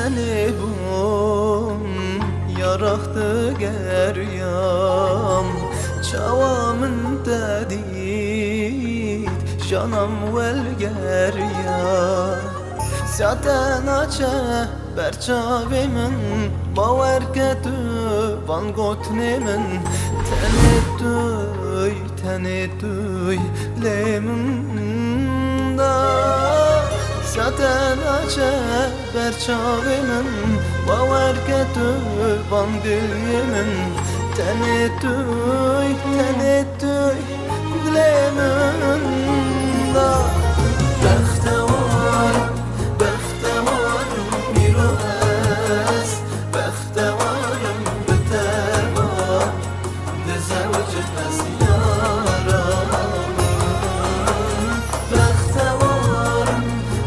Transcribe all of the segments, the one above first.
seni bum yaraktı geryam çavamın dedit canam vel gerya zaten açe berçavimin baverketü van gotnemin tenetüy lemin da zaten açe berçavimin baverketü van gülyemin tenetüy lemin da بختوار بختوارم میرو از بختوارم به تبا دزوج از یارم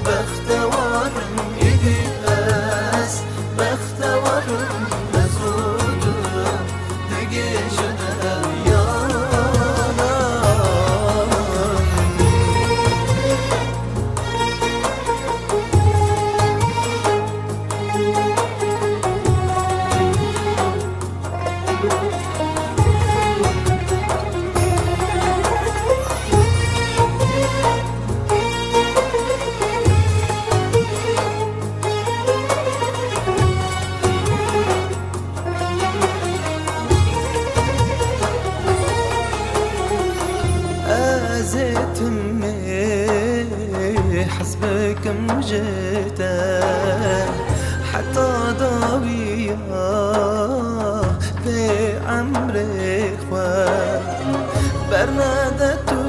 بختوارم ایدی از بختوارم نزودم دیگه شدم أذيتني حسبك مجيته حتى ضوية في عمري خواه برنادتو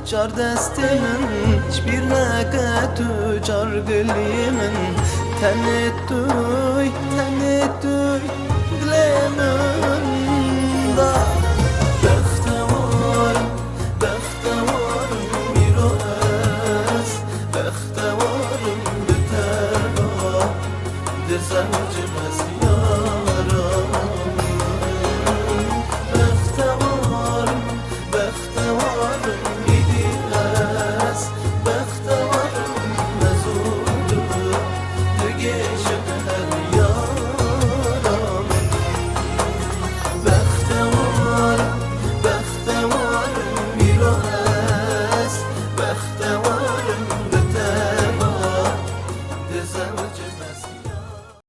چار دستی من شبیر نکتو چار گلی من تنتوی دلی من دا بختوارم به تبا دزوج از یارم